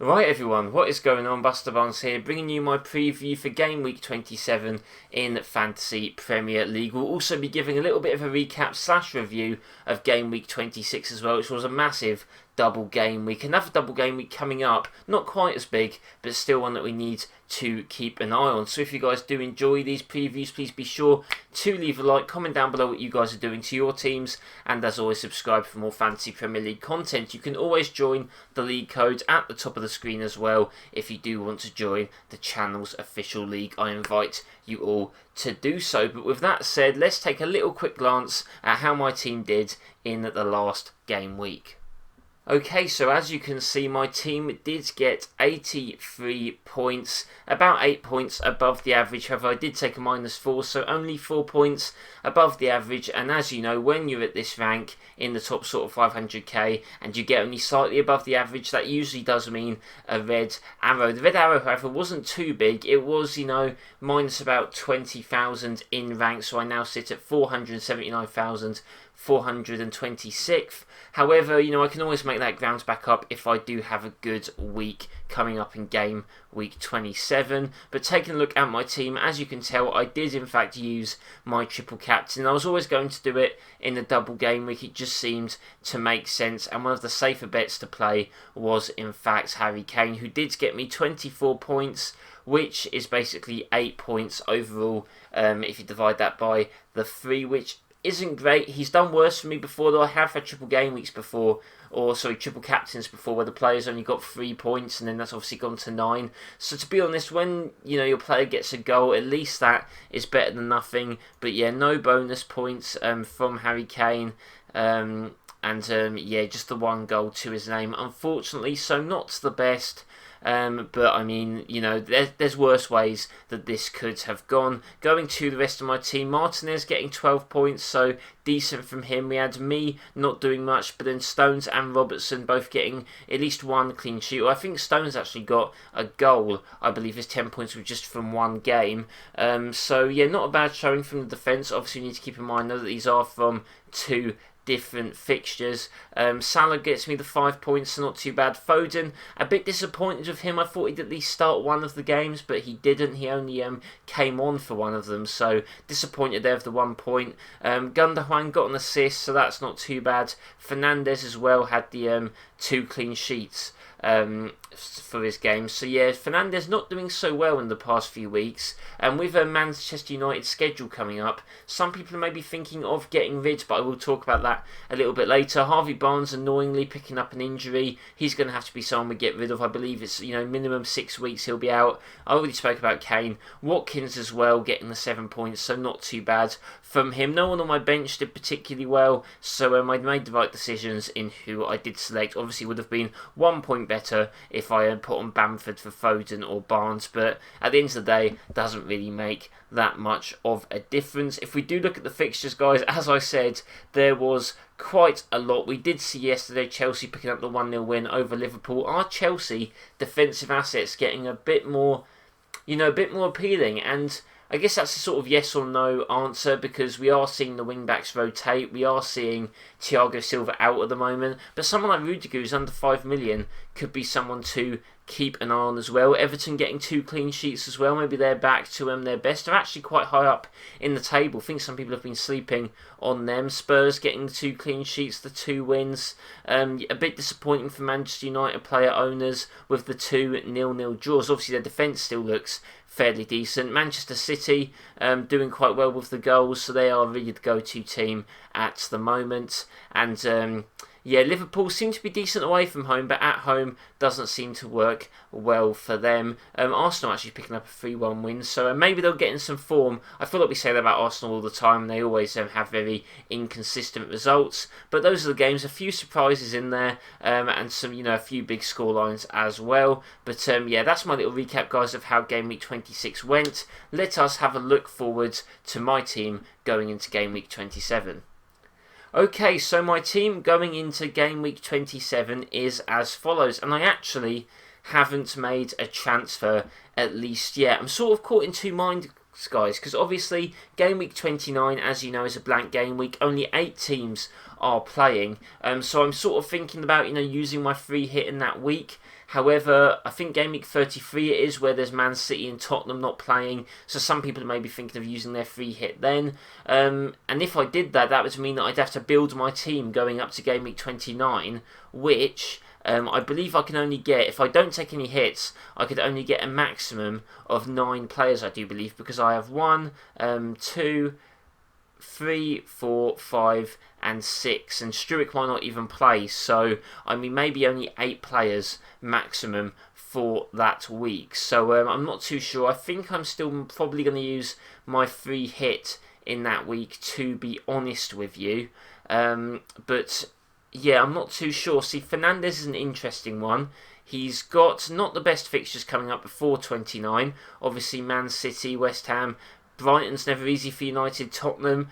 Right everyone, what is going on? BusterBarnes here, bringing you my preview for Game Week 27 in Fantasy Premier League. We'll also be giving a little bit of a recap / review of Game Week 26 as well, which was a massive double game week. Another double game week coming up, not quite as big, but still one that we need to keep an eye on. So if you guys do enjoy these previews, please be sure to leave a like, comment down below what you guys are doing to your teams, and as always, subscribe for more Fantasy Premier League content. You can always join the league code at the top of the screen as well if you do want to join the channel's official league. I invite you all to do so. But with that said, let's take a little quick glance at how my team did in the last game week. Okay, so as you can see, my team did get 83 points, about 8 points above the average. However, I did take a -4, so only 4 points above the average. And as you know, when you're at this rank in the top sort of 500k and you get only slightly above the average, that usually does mean a red arrow. The red arrow, however, wasn't too big. It was, minus about 20,000 in rank, so I now sit at 479,426. However, I can always make that ground back up if I do have a good week coming up in Game Week 27. But taking a look at my team, as you can tell, I did in fact use my triple captain. I was always going to do it in the double game week. It just seemed to make sense, and one of the safer bets to play was in fact Harry Kane, who did get me 24 points, which is basically 8 points overall if you divide that by the 3, which isn't great. He's done worse for me before, though. I have had triple game weeks before, triple captains before, where the player's only got 3 points, and then that's obviously gone to 9. So to be honest, when your player gets a goal, at least that is better than nothing. But yeah, no bonus points from Harry Kane. Just the 1 goal to his name, unfortunately. So not the best. But I mean, there's worse ways that this could have gone. Going to the rest of my team, Martinez getting 12 points, so decent from him. We had me not doing much, but then Stones and Robertson both getting at least 1 clean sheet. Well, I think Stones actually got a goal, I believe his 10 points were just from 1 game. So yeah, not a bad showing from the defence. Obviously, you need to keep in mind though that these are from 2 different fixtures. Salah gets me the 5 points, so not too bad. Foden, a bit disappointed with him. I thought he'd at least start one of the games, but he didn't. He only came on for one of them, so disappointed there with the 1 point. Gundogan got an assist, so that's not too bad. Fernandes as well had the 2 clean sheets for his game. So yeah, Fernandes not doing so well in the past few weeks, and with a Manchester United schedule coming up, some people are maybe thinking of getting rid, but I will talk about that a little bit later. Harvey Barnes annoyingly picking up an injury. He's going to have to be someone we get rid of. I believe it's minimum 6 weeks he'll be out. I already spoke about Kane. Watkins as well getting the 7 points, so not too bad from him. No one on my bench did particularly well, so I made the right decisions in who I did select. Obviously would have been 1 point better if I had put on Bamford for Foden or Barnes, but at the end of the day, doesn't really make that much of a difference. If we do look at the fixtures, guys, as I said, there was quite a lot. We did see yesterday Chelsea picking up the 1-0 win over Liverpool. Our Chelsea defensive assets getting a bit more appealing, and I guess that's a sort of yes or no answer, because we are seeing the wing-backs rotate. We are seeing Thiago Silva out at the moment, but someone like Rudiger, who's under 5 million, could be someone to keep an eye on as well. Everton getting 2 clean sheets as well. Maybe they're back to their best. They're actually quite high up in the table. I think some people have been sleeping on them. Spurs getting 2 clean sheets, the 2 wins. A bit disappointing for Manchester United player owners with the 2 0-0 draws. Obviously their defence still looks fairly decent. Manchester City doing quite well with the goals, so they are really the go-to team at the moment. And Liverpool seem to be decent away from home, but at home doesn't seem to work well for them. Arsenal actually picking up a 3-1 win, so maybe they'll get in some form. I feel like we say that about Arsenal all the time, and they always have very inconsistent results. But those are the games. A few surprises in there, and some, a few big scorelines as well. But that's my little recap, guys, of how Game Week 26 went. Let us have a look forward to my team going into Game Week 27. Okay, so my team going into Game Week 27 is as follows, and I actually haven't made a transfer at least yet. I'm sort of caught in 2 minds, guys, because obviously Game Week 29, as you know, is a blank game week. Only 8 teams are playing, so I'm sort of thinking about using my free hit in that week. However, I think Game Week 33 it is where there's Man City and Tottenham not playing, so some people may be thinking of using their free hit then. And if I did that, that would mean that I'd have to build my team going up to Game Week 29, which I believe I can only get, if I don't take any hits, I could only get a maximum of 9 players, I do believe, because I have 1, 2, 3, 4, 5 and 6, and Struick might not even play, so I mean maybe only 8 players maximum for that week. So I'm not too sure. I think I'm still probably going to use my free hit in that week, to be honest with you. But yeah, I'm not too sure. See, Fernandes is an interesting one. He's got not the best fixtures coming up before 29. Obviously, Man City, West Ham, Brighton's never easy for United, Tottenham.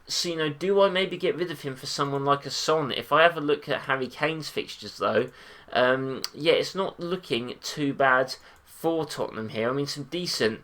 So, do I maybe get rid of him for someone like a Son? If I have a look at Harry Kane's fixtures, though, yeah, it's not looking too bad for Tottenham here. I mean, some decent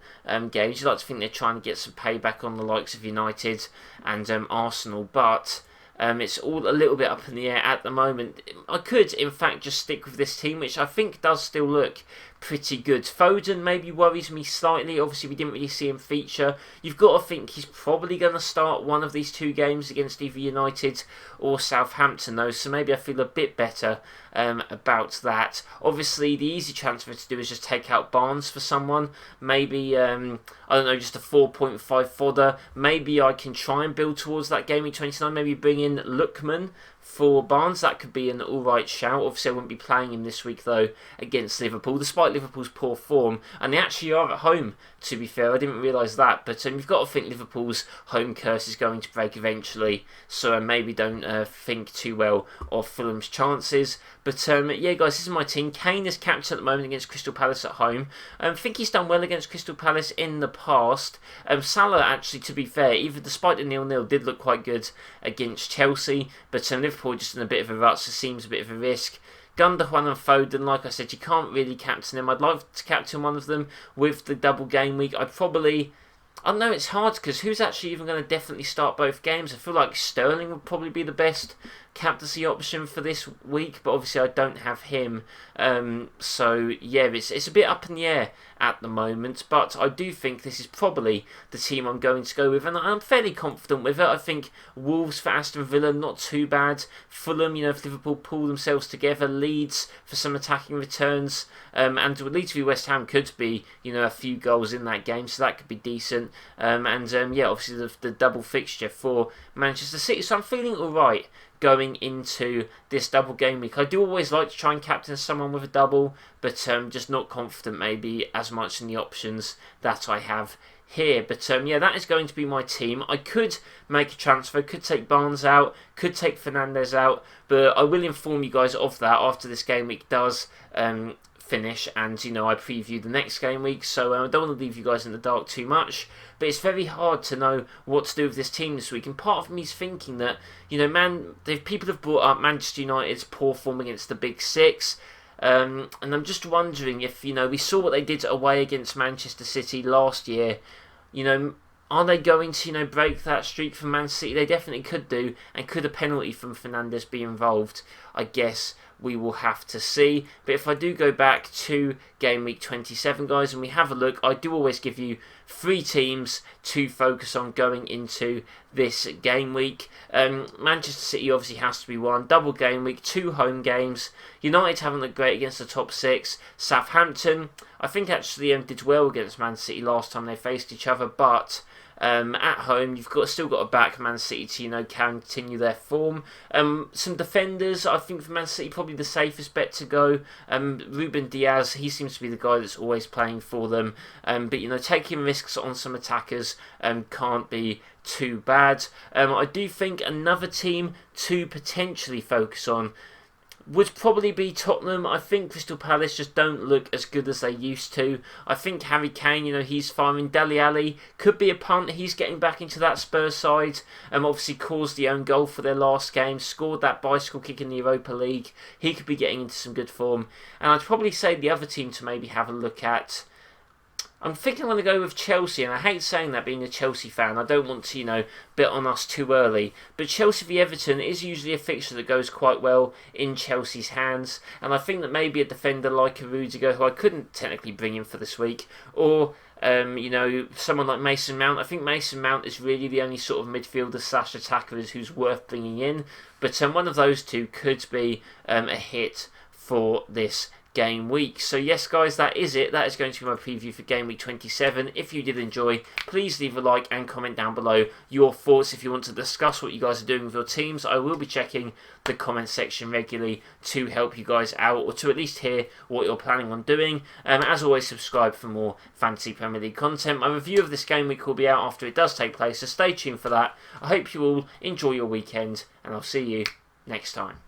games. You'd like to think they're trying to get some payback on the likes of United and Arsenal, but it's all a little bit up in the air at the moment. I could, in fact, just stick with this team, which I think does still look pretty good. Foden maybe worries me slightly. Obviously, we didn't really see him feature. You've got to think he's probably going to start one of these 2 games against either United or Southampton, though, so maybe I feel a bit better about that. Obviously, the easy transfer to do is just take out Barnes for someone. Maybe, I don't know, just a 4.5 fodder. Maybe I can try and build towards that game in 29. Maybe bring in Lookman for Barnes. That could be an alright shout. Obviously, I wouldn't be playing him this week, though, against Liverpool, despite Liverpool's poor form. And they actually are at home, to be fair. I didn't realise that. But you've got to think Liverpool's home curse is going to break eventually. So maybe don't think too well of Fulham's chances. But yeah, guys, this is my team. Kane is captain at the moment against Crystal Palace at home. I think he's done well against Crystal Palace in the past. Salah, actually, to be fair, even despite the 0-0, did look quite good against Chelsea. But Liverpool just in a bit of a rut, so seems a bit of a risk. Gundogan and Foden, like I said, you can't really captain them. I'd like to captain one of them with the double game week. I don't know, it's hard because who's actually even going to definitely start both games? I feel like Sterling would probably be the best captaincy option for this week, but obviously I don't have him. So yeah, it's a bit up in the air at the moment, but I do think this is probably the team I'm going to go with, and I'm fairly confident with it. I think Wolves for Aston Villa, not too bad. Fulham, if Liverpool pull themselves together. Leeds for some attacking returns, and Leeds v West Ham could be, a few goals in that game, so that could be decent. Yeah, obviously the double fixture for Manchester City, so I'm feeling alright going into this double game week. I do always like to try and captain someone with a double, but just not confident maybe as much in the options that I have here. But yeah, that is going to be my team. I could make a transfer, could take Barnes out, could take Fernandes out, but I will inform you guys of that after this game week does finish, and I preview the next game week, so I don't want to leave you guys in the dark too much. But it's very hard to know what to do with this team this week, and part of me is thinking that people have brought up Manchester United's poor form against the Big Six, and I'm just wondering if we saw what they did away against Manchester City last year. Are they going to break that streak from Man City? They definitely could do, and could a penalty from Fernandes be involved? I guess we will have to see. But if I do go back to Game Week 27, guys, and we have a look, I do always give you 3 teams to focus on going into this game week. Manchester City obviously has to be one. Double game week, 2 home games. United haven't looked great against the top 6. Southampton, I think actually did well against Man City last time they faced each other, but at home, you've still got to back Man City to continue their form. Some defenders, I think for Man City, probably the safest bet to go. Ruben Diaz, he seems to be the guy that's always playing for them. But taking risks on some attackers can't be too bad. I do think another team to potentially focus on would probably be Tottenham. I think Crystal Palace just don't look as good as they used to. I think Harry Kane, he's firing. Dele Alli could be a punt. He's getting back into that Spurs side. Obviously caused the own goal for their last game. Scored that bicycle kick in the Europa League. He could be getting into some good form. And I'd probably say the other team to maybe have a look at, I'm thinking I'm going to go with Chelsea, and I hate saying that being a Chelsea fan. I don't want to, bet on us too early. But Chelsea v Everton is usually a fixture that goes quite well in Chelsea's hands, and I think that maybe a defender like a Rudiger, who I couldn't technically bring in for this week, or someone like Mason Mount. I think Mason Mount is really the only sort of midfielder / attacker who's worth bringing in. But one of those two could be a hit for this game week. So yes guys, that is it. That is going to be my preview for game week 27. If you did enjoy, please leave a like and comment down below your thoughts. If you want to discuss what you guys are doing with your teams, I will be checking the comment section regularly to help you guys out, or to at least hear what you're planning on doing. As always, subscribe for more Fantasy Premier League content. My review of this game week will be out after it does take place, so stay tuned for that. I hope you all enjoy your weekend, and I'll see you next time.